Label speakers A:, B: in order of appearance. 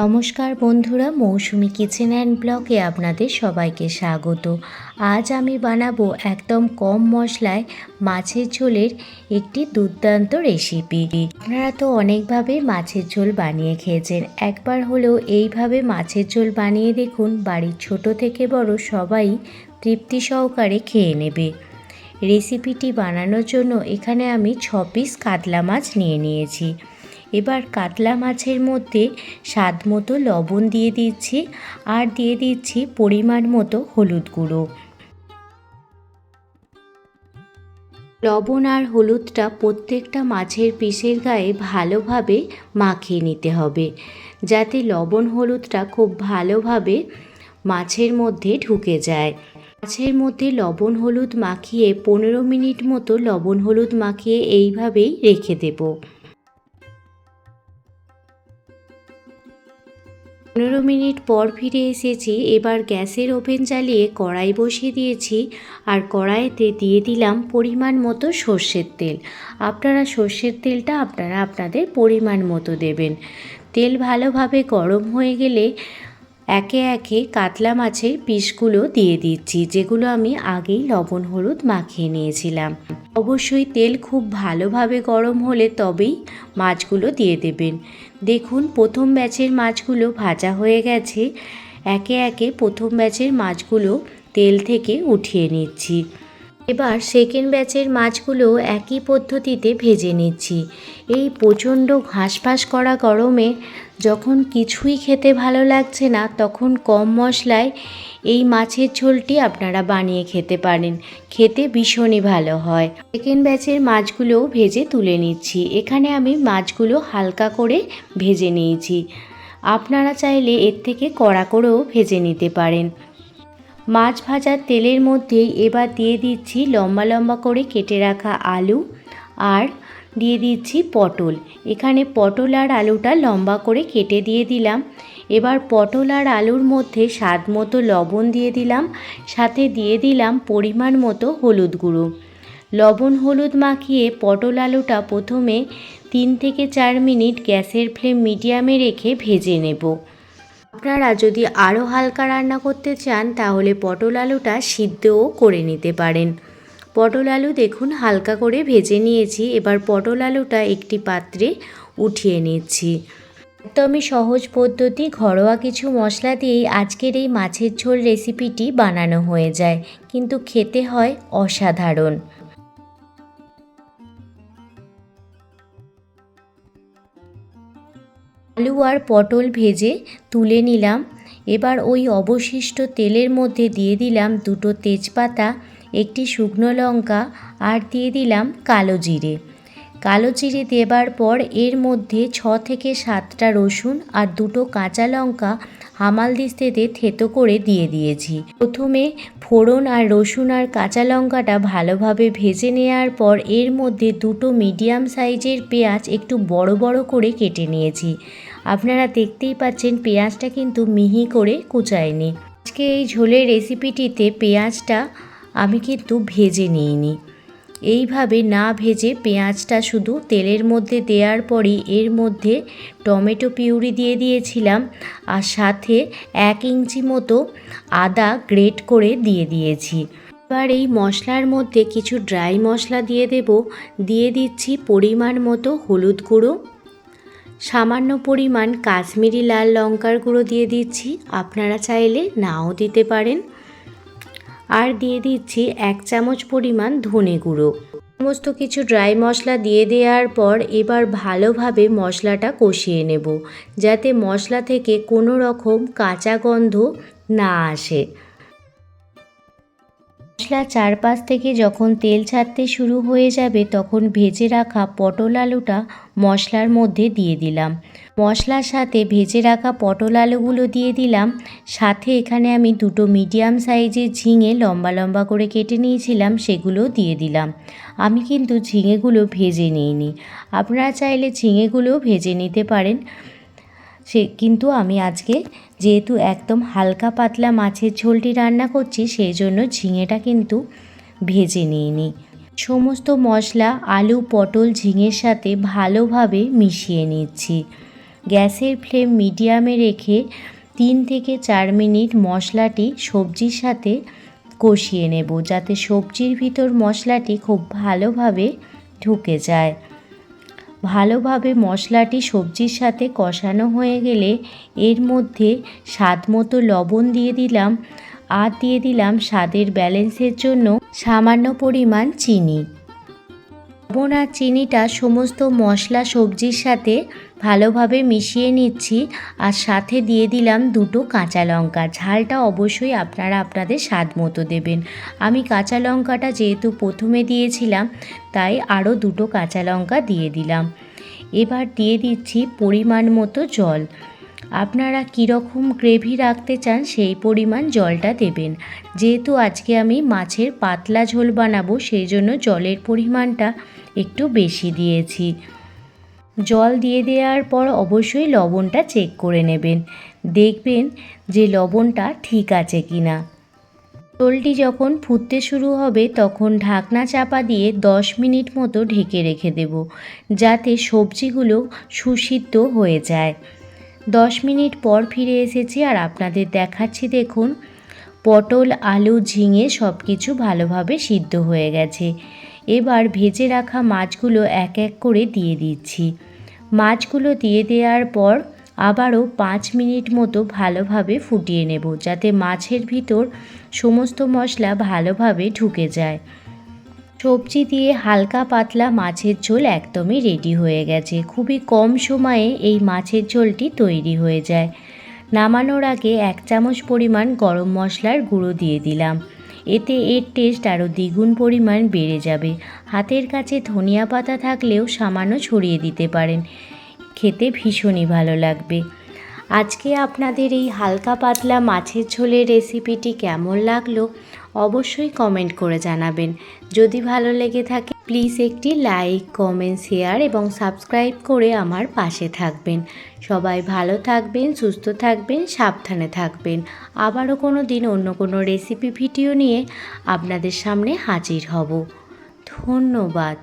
A: নমস্কার বন্ধুরা, মৌসুমি kitchen and ব্লগে আপনাদের সবাইকে স্বাগত। আজ আমি বানাবো একদম কম মশলায় মাছের ঝোলের একটি দুর্দান্ত রেসিপি। আপনারা তো অনেকভাবে মাছের ঝোল বানিয়ে খেয়েছেন, একবার হলেও এইভাবে মাছের ঝোল বানিয়ে দেখুন। বাড়ির ছোট থেকে বড় সবাই তৃপ্তি সহকারে খেয়ে নেবে। রেসিপিটি বানানোর জন্য এখানে আমি 6 পিস কাতলা মাছ নিয়ে নিয়েছি। এবার কাতলা মাছের মধ্যে স্বাদ মতো লবণ দিয়ে দিচ্ছি আর দিয়ে দিচ্ছি পরিমাণ মতো হলুদ গুঁড়ো। লবণ আর হলুদটা প্রত্যেকটা মাছের পিসের গায়ে ভালোভাবে মাখিয়ে নিতে হবে, যাতে লবণ হলুদটা খুব ভালোভাবে মাছের মধ্যে ঢুকে যায়। মাছের মধ্যে লবণ হলুদ মাখিয়ে 15 মিনিট মতো লবণ হলুদ মাখিয়ে এইভাবেই রেখে দেবো। 15 মিনিট পর ফিরে এসেছি। এবার গ্যাসের ওভেন জ্বালিয়ে কড়াই বসিয়ে দিয়েছি আর কড়াইতে দিয়ে দিলাম পরিমাণ মতো সর্ষের তেল। আপনারা সর্ষের তেলটা আপনাদের পরিমাণ মতো দেবেন। তেল ভালোভাবে গরম হয়ে গেলে একে একে কাতলা মাছের পিসগুলো দিয়ে দিচ্ছি, যেগুলো আমি আগেই লবণ হলুদ মাখিয়ে নিয়েছিলাম। অবশ্যই তেল খুব ভালোভাবে গরম হলে তবেই মাছগুলো দিয়ে দেবেন। দেখুন, প্রথম ব্যাচের মাছগুলো ভাজা হয়ে গেছে। একে একে প্রথম ব্যাচের মাছগুলো তেল থেকে উঠিয়ে নিচ্ছি। এবার সেকেন্ড ব্যাচের মাছগুলো একই পদ্ধতিতে ভেজে নিচ্ছি। এই প্রচণ্ড ঘাসফাস করা গরমে যখন কিছুই খেতে ভালো লাগছে না, তখন কম মশলায় এই মাছের ঝোলটি আপনারা বানিয়ে খেতে পারেন। খেতে ভীষণই ভালো হয়। সেকেন্ড ব্যাচের মাছগুলো ভেজে তুলে নিচ্ছি। এখানে আমি মাছগুলো হালকা করে ভেজে নিয়েছি। আপনারা চাইলে এর থেকে কড়া করেও ভেজে নিতে পারেন। মাছ ভাজার তেলের মধ্যেই এবার দিয়ে দিচ্ছি লম্বা লম্বা করে কেটে রাখা আলু আর দিয়ে দিচ্ছি পটল। এখানে পটল আর আলুটা লম্বা করে কেটে দিয়ে দিলাম। এবার পটল আর আলুর মধ্যে স্বাদ মতো লবণ দিয়ে দিলাম, সাথে দিয়ে দিলাম পরিমাণ মতো হলুদ গুঁড়ো। লবণ হলুদ মাখিয়ে পটল আলুটা প্রথমে 3 থেকে 4 মিনিট গ্যাসের ফ্লেম মিডিয়ামে রেখে ভেজে নেব। আপনারা যদি আরও হালকা রান্না করতে চান তাহলে পটল আলুটা সিদ্ধও করে নিতে পারেন। পটল আলু দেখুন হালকা করে ভেজে নিয়েছি। এবার পটল আলুটা একটি পাত্রে উঠিয়ে নিচ্ছি। একদমই সহজ পদ্ধতি, ঘরোয়া কিছু মশলা দিয়েই আজকের এই মাছের ঝোল রেসিপিটি বানানো হয়ে যায়, কিন্তু খেতে হয় অসাধারণ। আলু আর পটল ভেজে তুলে নিলাম। এবার ওই অবশিষ্ট তেলের মধ্যে দিয়ে দিলাম 2টো তেজপাতা, একটি শুকনো লঙ্কা আর দিয়ে দিলাম কালো জিরে। কালো জিরে দেবার পর এর মধ্যে 6 থেকে 7টা রসুন আর 2টো কাঁচা লঙ্কা হামাল দিস্তেতে থেতো করে দিয়ে দিয়েছি। প্রথমে ফোড়ন আর রসুন আর কাঁচা লঙ্কাটা ভালোভাবে ভেজে নেওয়ার পর এর মধ্যে 2টো মিডিয়াম সাইজের পেঁয়াজ একটু বড় বড় করে কেটে নিয়েছি। আপনারা দেখতেই পাচ্ছেন পেঁয়াজটা কিন্তু মিহি করে কুচাইনি। আজকে এই ঝোলের রেসিপিটিতে পেঁয়াজটা আমি কিন্তু ভেজে নিইনি। এইভাবে না ভেজে পেঁয়াজটা শুধু তেলের মধ্যে দেওয়ার পরই এর মধ্যে টমেটো পিউরি দিয়ে দিয়েছিলাম আর সাথে 1 ইঞ্চি মতো আদা গ্রেট করে দিয়ে দিয়েছি। এবার এই মশলার মধ্যে কিছু ড্রাই মশলা দিয়ে দেব। দিয়ে দিচ্ছি পরিমাণ মতো হলুদ গুঁড়ো, সামান্য পরিমাণ কাশ্মীরি লাল লঙ্কার গুঁড়ো দিয়ে দিচ্ছি, আপনারা চাইলে নাও দিতে পারেন। আর দিয়ে দিচ্ছি 1 চামচ পরিমাণ ধনে গুঁড়ো। সমস্ত কিছু ড্রাই মশলা দিয়ে দেওয়ার পর এবার ভালোভাবে মশলাটা কষিয়ে নেব, যাতে মশলা থেকে কোনো রকম কাঁচা গন্ধ না আসে। মশলা চারপাশ থেকে যখন তেল ছাড়তে শুরু হয়ে যাবে তখন ভেজে রাখা পটল আলুটা মশলার মধ্যে দিয়ে দিলাম। মশলার সাথে ভেজে রাখা পটল আলুগুলো দিয়ে দিলাম। সাথে এখানে আমি 2টো মিডিয়াম সাইজের ঝিঙে লম্বা লম্বা করে কেটে নিয়েছিলাম, সেগুলো দিয়ে দিলাম। আমি কিন্তু ঝিঙেগুলো ভেজে নিইনি, আপনারা চাইলে ঝিঙেগুলোও ভেজে নিতে পারেন। কিন্তু আমি আজকে যেহেতু একদম হালকা পাতলা মাছের ঝোলটি রান্না করছি, সেই জন্য ঝিঙেটা কিন্তু ভেজে নিইনি। সমস্ত মশলা আলু পটল ঝিঙের সাথে ভালোভাবে মিশিয়ে নিচ্ছি। গ্যাসের ফ্লেম মিডিয়ামে রেখে 3 থেকে 4 মিনিট মশলাটি সবজির সাথে কষিয়ে নেব, যাতে সবজির ভিতর মশলাটি খুব ভালোভাবে ঢুকে যায়। ভালোভাবে মশলাটি সবজির সাথে কষানো হয়ে গেলে এর মধ্যে স্বাদ মতো লবণ দিয়ে দিলাম আর দিয়ে দিলাম স্বাদের ব্যালেন্সের জন্য সামান্য পরিমাণ চিনি। লবণ আর চিনিটা সমস্ত মশলা সবজির সাথে ভালোভাবে মিশিয়ে নিচ্ছি আর সাথে দিয়ে দিলাম 2টো কাঁচা লঙ্কা। ঝালটা অবশ্যই আপনারা আপনাদের স্বাদ মতো দেবেন। আমি কাঁচা লঙ্কাটা যেহেতু প্রথমে দিয়েছিলাম তাই আরও 2টো কাঁচা লঙ্কা দিয়ে দিলাম। এবার দিয়ে দিচ্ছি পরিমাণ মতো জল। আপনারা কীরকম গ্রেভি রাখতে চান সেই পরিমাণ জলটা দেবেন। যেহেতু আজকে আমি মাছের পাতলা ঝোল বানাবো সেই জন্য জলের পরিমাণটা একটু বেশি দিয়েছি। জল দিয়ে দেওয়ার পর অবশ্যই লবণটা চেক করে নেবেন, দেখবেন যে লবণটা ঠিক আছে কি না। ঝোলটি যখন ফুটতে শুরু হবে তখন ঢাকনা চাপা দিয়ে 10 মিনিট মতো ঢেকে রেখে দেব, যাতে সবজিগুলো সুসিদ্ধ হয়ে যায়। 10 মিনিট পর ফিরে এসেছি আর আপনাদের দেখাচ্ছি, দেখুন পটল, আলু, ঝিঙে সব কিছু ভালোভাবে সিদ্ধ হয়ে গেছে। এবার ভেজে রাখা মাছগুলো এক এক করে দিয়ে দিচ্ছি। মাছগুলো দিয়ে দেওয়ার পর আবারও 5 মিনিট মতো ভালোভাবে ফুটিয়ে নেব, যাতে মাছের ভিতর সমস্ত মশলা ভালোভাবে ঢুকে যায়। সবজি দিয়ে হালকা পাতলা মাছের ঝোল একদমই রেডি হয়ে গেছে। খুবই কম সময়ে এই মাছের ঝোলটি তৈরি হয়ে যায়। নামানোর আগে 1 চামচ পরিমাণ গরম মশলার গুঁড়ো দিয়ে দিলাম, এতে এর টেস্ট আরও দ্বিগুণ পরিমাণ বেড়ে যাবে। হাতের কাছে ধনিয়া পাতা থাকলেও সামান্য ছড়িয়ে দিতে পারেন, খেতে ভীষণই ভালো লাগবে। আজকে আপনাদের এই হালকা পাতলা মাছের ঝোলের রেসিপিটি কেমন লাগলো অবশ্যই কমেন্ট করে জানাবেন। যদি ভালো লেগে থাকে প্লিজ একটি লাইক, কমেন্ট, শেয়ার এবং সাবস্ক্রাইব করে আমার পাশে থাকবেন। সবাই ভালো থাকবেন, সুস্থ থাকবেন, সাবধানে থাকবেন। আবারও কোনো দিন অন্য কোনো রেসিপি ভিডিও নিয়ে আপনাদের সামনে হাজির হব। ধন্যবাদ।